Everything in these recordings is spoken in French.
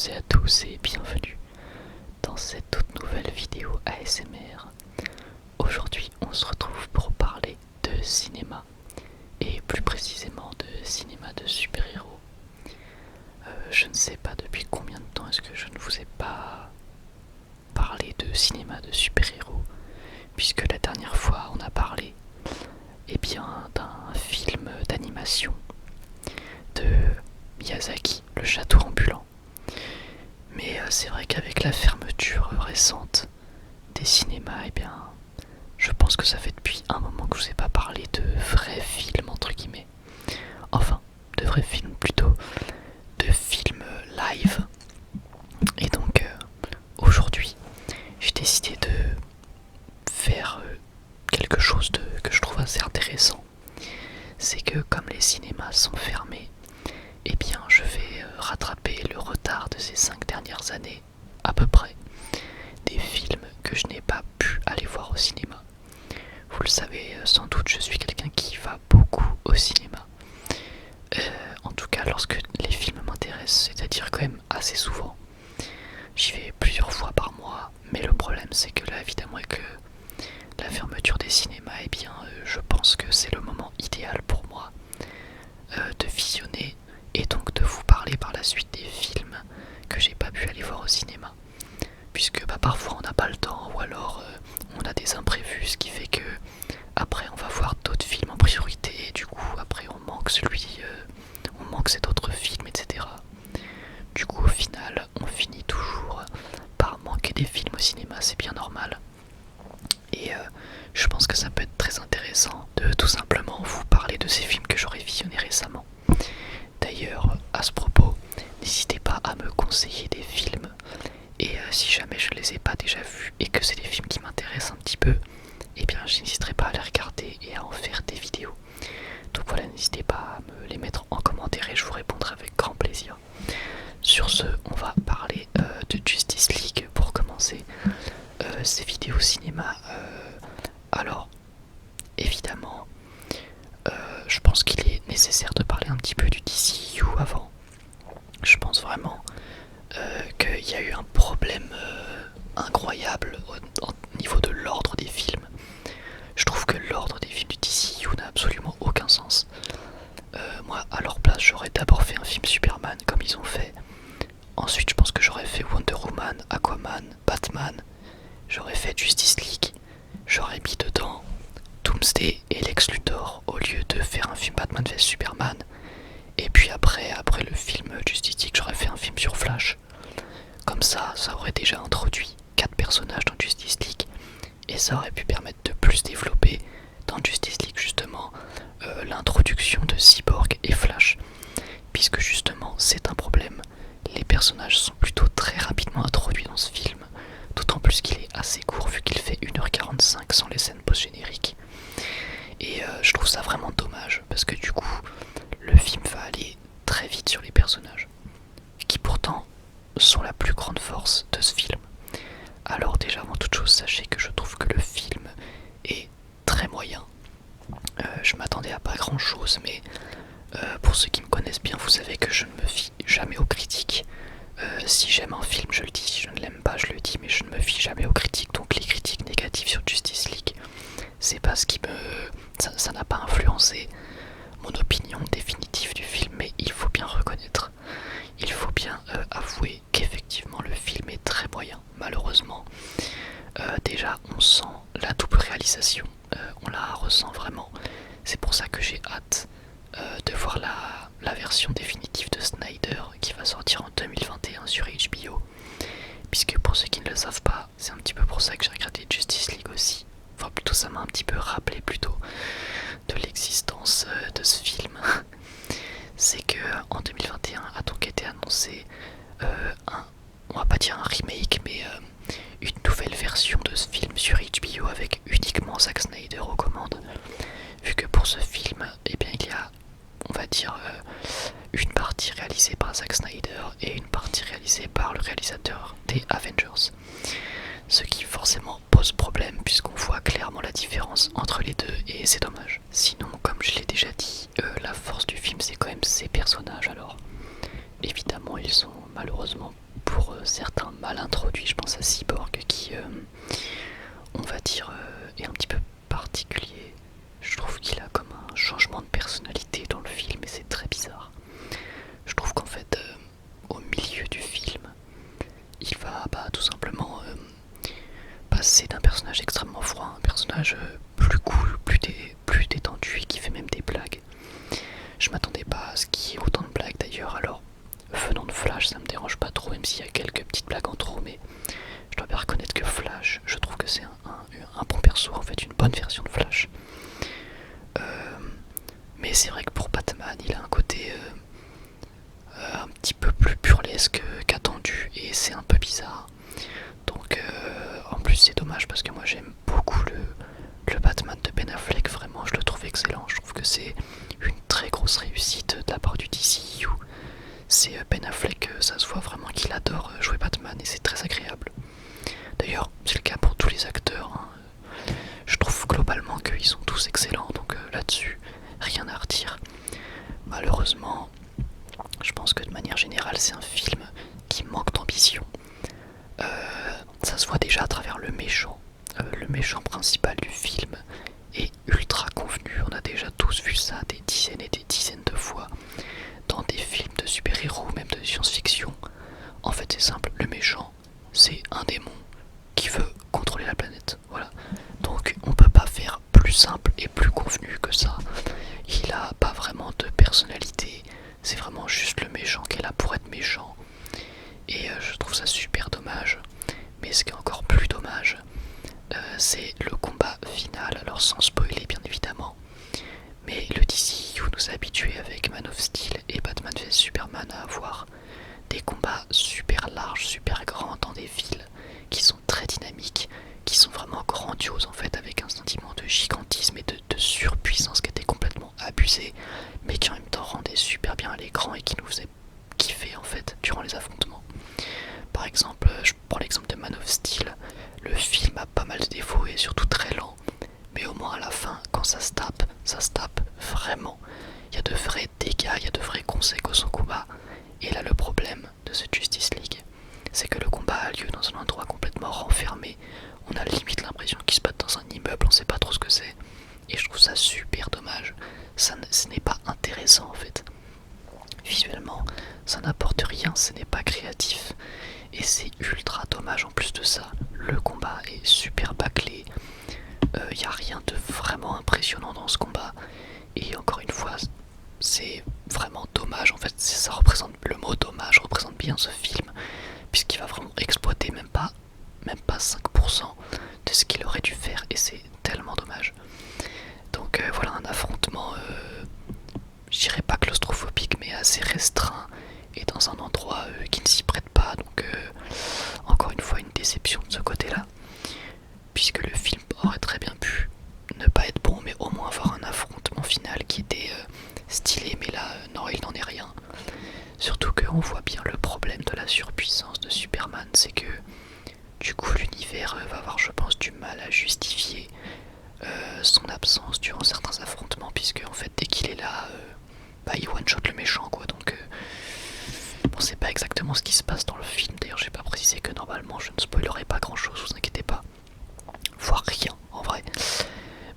toutes et à tous et bienvenue dans cette toute nouvelle vidéo ASMR. Aujourd'hui on se retrouve pour parler de cinéma et plus précisément de cinéma de super-héros. Je ne sais pas depuis combien de temps est-ce que je ne vous ai pas parlé de cinéma de super-héros, puisque la dernière fois on a parlé d'un film d'animation de Miyazaki, Le Château Ambulant. Mais c'est vrai qu'avec la fermeture récente des cinémas, je pense que ça fait depuis un moment que je vous ai pas parlé de vrais films entre guillemets. Enfin, de vrais films plutôt, de films live. Et donc aujourd'hui, j'ai décidé de faire quelque chose que je trouve assez intéressant. C'est que comme les cinémas sont fermés, je vais rattraper le retard de ces 5 dernières années, à peu près, des films que je n'ai pas pu aller voir au cinéma. Vous le savez sans doute, je suis quelqu'un qui va beaucoup au cinéma. En tout cas, lorsque les films m'intéressent, c'est-à-dire quand même assez souvent. J'y vais plusieurs fois par mois, mais le problème c'est que là, évidemment, avec la fermeture des cinémas, je pense que c'est le moment idéal pour moi de visionner et donc de vous parler par la suite des films que j'ai pas pu aller voir au cinéma, puisque parfois on n'a pas le temps ou alors on a des imprévus, ce qui fait que après on va voir d'autres films en priorité et du coup après on manque on manque cet autre film, etc. Du coup au final on finit toujours par manquer des films au cinéma, c'est bien normal. Et je pense que ça peut être très intéressant de tout simplement vous parler de ces films que j'aurais visionnés récemment. D'ailleurs, à ce propos, n'hésitez pas à me conseiller des films. Et si jamais je ne les ai pas déjà vus et que c'est des films qui m'intéressent un petit peu, je n'hésiterai pas à les regarder et à en faire des vidéos. Donc voilà, n'hésitez pas à me les mettre en commentaire et je vous répondrai avec grand plaisir. Sur ce, on va parler de Justice League pour commencer ces vidéos cinéma. Alors, évidemment, je pense qu'il est nécessaire de parler un petit peu du DCU avant. Je pense vraiment qu'il y a eu un problème incroyable au niveau de l'ordre des films. Je trouve que l'ordre des films du DCU n'a absolument aucun sens. Moi, à leur place, j'aurais d'abord fait un film Superman comme ils ont fait. Ensuite, je pense que j'aurais fait Wonder Woman, Aquaman, Batman. J'aurais fait Justice League. J'aurais mis dedans Doomsday et Lex Luthor au lieu de faire un film Batman vs Superman. Et puis après le film Justice League, j'aurais fait un film sur Flash. Comme ça aurait déjà introduit 4 personnages dans Justice League. Et ça aurait pu permettre de plus développer dans Justice League justement l'introduction de Cyborg et Flash. Puisque justement c'est un problème. Les personnages sont plutôt très rapidement introduits dans ce film. D'autant plus qu'il est assez court vu qu'il fait 1h45 sans les scènes post-génériques. Et je trouve ça vraiment dommage parce que du coup le film va aller très vite sur les personnages qui pourtant sont la plus grande force de ce film. Alors déjà avant toute chose, sachez que je trouve que le film est très moyen. Je m'attendais à pas grand chose, mais pour ceux qui me connaissent bien, vous savez que je ne me fie jamais aux critiques. Si j'aime un film, je le dis, si je ne l'aime pas, je le dis, mais je ne me fie jamais aux critiques. Donc les critiques négatives sur Justice League, c'est pas ce qui ça n'a pas influencé mon opinion définitive du film, mais il faut bien reconnaître, il faut bien avouer qu'effectivement le film est très moyen, malheureusement. Déjà on sent la double réalisation, on la ressent vraiment. C'est pour ça que j'ai hâte de voir la version définitive de Snyder qui va sortir en 2021 sur HBO. Puisque pour ceux qui ne le savent pas, c'est un petit peu pour ça que j'ai regardé Justice League aussi. Enfin plutôt ça m'a un petit peu rappelé plutôt de l'existence de ce film. C'est que en 2021 a donc été annoncé on va pas dire un remake, mais une nouvelle version de ce film sur HBO avec uniquement Zack Snyder aux commandes. Vu que pour ce film, il y a, on va dire, une partie réalisée par Zack Snyder et une partie réalisée par le réalisateur des Avengers. Ce qui forcément pose problème puisqu'on voit clairement la différence entre les deux et c'est dommage. Sinon, comme je l'ai déjà dit, la force du film c'est quand même ses personnages. Alors évidemment ils sont malheureusement passer d'un personnage extrêmement froid à un personnage plus cool, plus détendu et qui fait même des blagues. Je m'attendais pas à ce qu'il y ait autant de blagues d'ailleurs, alors venant de Flash ça me dérange pas trop, même s'il y a quelques petites blagues en trop, mais je dois bien reconnaître que Flash, je trouve que c'est un bon perso, en fait une bonne version de Flash. Mais c'est vrai que pour Batman il a un côté un petit peu plus burlesque qu'attendu et c'est un peu bizarre. Donc en plus c'est dommage parce que moi j'aime beaucoup le Batman de Ben Affleck, vraiment je le trouve excellent, je trouve que c'est une très grosse réussite de la part du DCU. C'est Ben Affleck, ça se voit vraiment qu'il adore jouer Batman et c'est très agréable. D'ailleurs c'est le cas pour tous les acteurs, hein. Je trouve globalement qu'ils sont tous excellents, donc là-dessus rien à redire. Malheureusement je pense que de manière générale c'est un film qui manque d'ambition. Ça se voit déjà à travers le méchant. Le méchant principal du film est ultra convenu. On a déjà tous vu ça des dizaines et des dizaines de fois dans des films de super-héros ou même de science-fiction. En fait c'est simple, le méchant c'est un démon qui veut contrôler la planète. Voilà. Donc on peut pas faire plus simple et plus convenu que ça. Il a pas vraiment de personnalité. C'est vraiment juste le méchant qui est là pour être méchant. Et je trouve ça super dommage. Mais ce qui est encore plus dommage, c'est le combat final. Alors sans spoiler bien évidemment. Mais le DCU nous a habitués avec Man of Steel et Batman vs Superman à avoir des combats super larges, super grands dans des villes qui sont très dynamiques, qui sont vraiment grandioses en fait, avec un sentiment de gigantisme et de surpuissance qui était complètement abusé, mais qui en même temps rendait super bien à l'écran et qui nous faisait kiffer en fait durant les affrontements. Par exemple, je prends l'exemple de Man of Steel, le film a pas mal de défauts et surtout très lent, mais au moins à la fin, quand ça se tape vraiment. Il y a de vrais dégâts, il y a de vraies conséquences au combat. Et là le problème de ce Justice League, c'est que le combat a lieu dans un endroit complètement renfermé. On a limite l'impression qu'ils se battent dans un immeuble, on sait pas trop ce que c'est. Et je trouve ça super dommage. Ce n'est pas intéressant en fait. Visuellement, ça n'apporte rien, ce n'est pas créatif. Et c'est ultra dommage en plus de ça. Le combat est super bâclé. Il n'y a rien de vraiment impressionnant dans ce combat. Et encore une fois, c'est vraiment dommage. En fait, ça représente, le mot dommage représente bien ce film, puisqu'il va vraiment exploiter même pas 5% de ce qu'il aurait dû faire. Et c'est tellement dommage. Donc voilà un affrontement, je dirais pas claustrophobique, mais assez restreint. Et dans un endroit qui ne s'y prête pas. Donc encore une fois une déception de ce côté-là. Puisque le film aurait très bien pu ne pas être bon, mais au moins avoir un affrontement final qui était stylé, mais là non, il n'en est rien. Surtout qu'on voit bien le problème de la surpuissance de Superman, c'est que du coup l'univers va avoir, je pense, du mal à justifier son absence durant certains affrontements, puisque en fait dès qu'il est là, il one shot le méchant quoi. Donc bon, c'est pas exactement ce qui se passe dans le film. D'ailleurs j'ai pas précisé que normalement je ne spoilerai pas grand chose, vous inquiétez pas, voire rien en vrai.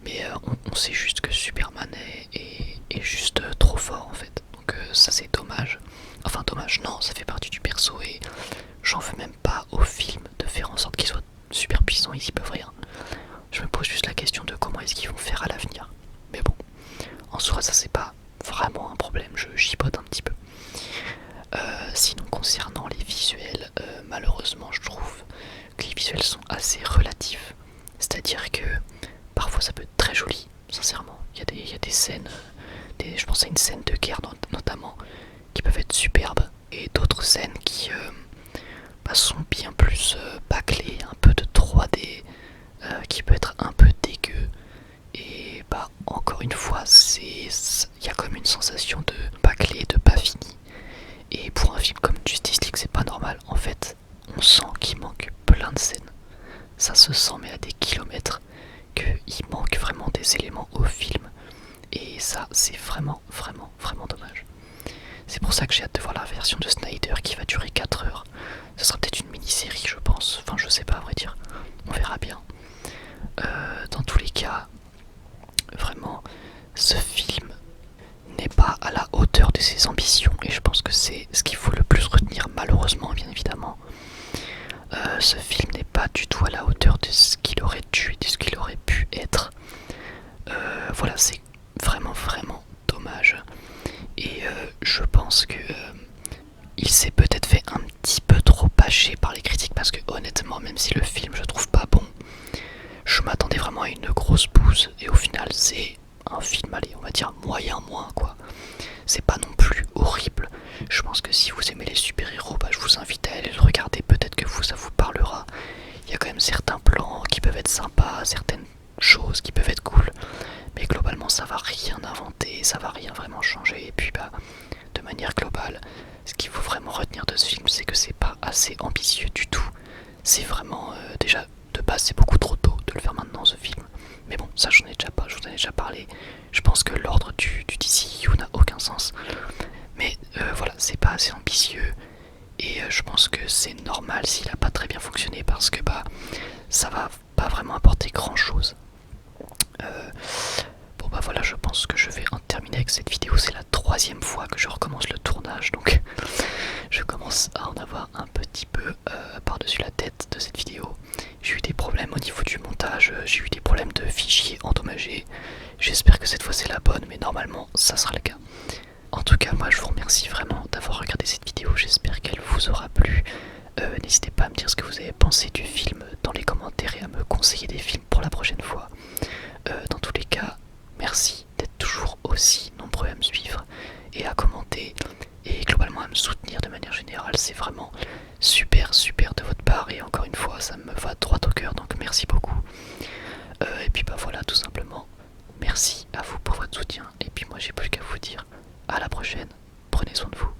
Mais on sait juste que Superman est juste trop fort en fait. Donc ça c'est dommage. Enfin dommage, non, ça fait partie du perso et j'en veux même pas au film de faire en sorte qu'il soit super puissant, ils y peuvent rien. Je me pose juste la question de comment est-ce qu'ils vont faire à l'avenir. Mais bon, en soi ça c'est pas vraiment un problème, je chipote un petit peu. Sinon concernant les visuels, malheureusement je trouve que les visuels sont assez relatifs. C'est-à-dire que parfois ça peut être très joli, sincèrement. Il y a des scènes, je pense à une scène de guerre notamment, qui peuvent être superbes. Et d'autres scènes qui sont bien plus bâclées, un peu de 3D, qui peut être un peu dégueu. Et encore une fois, il y a comme une sensation de bâclé, de pas fini. Et pour un film comme Justice League, c'est pas normal. En fait, on sent qu'il manque plein de scènes. Ça se sent, mais à des kilomètres, qu'il manque vraiment des éléments au film. Et ça, c'est vraiment dommage. C'est pour ça que j'ai hâte de voir la version de Snyder qui va durer 4 heures. Ce sera peut-être une mini-série, je pense. Enfin, je sais pas, à vrai dire. On verra bien. Dans tous les cas, vraiment, ce film n'est pas à la hauteur de ses ambitions. Et je pense que c'est ce qu'il faut le plus retenir, malheureusement, bien évidemment. Ce film n'est pas du tout à la hauteur de ce qu'il m'attendais vraiment à une grosse bouse et au final c'est un film, allez, on va dire moyen moins quoi. C'est pas non plus horrible. Je pense que si vous aimez les super-héros, je vous invite à aller le regarder, peut-être que ça vous parlera. Il y a quand même certains plans qui peuvent être sympas, certaines choses qui peuvent être cool, mais globalement ça va rien inventer, ça va rien vraiment changer. Et puis de manière globale, ce qu'il faut vraiment retenir de ce film, c'est que c'est pas assez ambitieux du tout. C'est vraiment, déjà de base c'est beaucoup trop tôt de le faire maintenant ce film. Mais bon, ça je vous en ai déjà parlé. Je pense que l'ordre du DCU n'a aucun sens. Mais voilà, c'est pas assez ambitieux. Et je pense que c'est normal s'il a pas très bien fonctionné parce que ça va pas vraiment apporter grand chose. Bon voilà, je pense que je vais en terminer avec cette vidéo. C'est la 3e fois que je recommence le tournage, donc je commence à en avoir un petit peu par-dessus la tête de cette vidéo. J'ai eu des problèmes au niveau du montage, j'ai eu des problèmes de fichiers endommagés. J'espère que cette fois c'est la bonne, mais normalement ça sera le cas. En tout cas, moi je vous remercie vraiment d'avoir regardé cette vidéo, j'espère qu'elle vous aura plu. N'hésitez pas à me dire ce que vous avez pensé du film dans les commentaires et à me conseiller des films pour la prochaine fois. Dans tous les cas, merci d'être toujours aussi nombreux à me suivre et à commenter et globalement à me soutenir de manière générale. C'est vraiment super de votre part et encore une fois ça me va droit au cœur, donc merci beaucoup. Et puis voilà, tout simplement merci à vous pour votre soutien et puis moi j'ai plus qu'à vous dire à la prochaine, prenez soin de vous.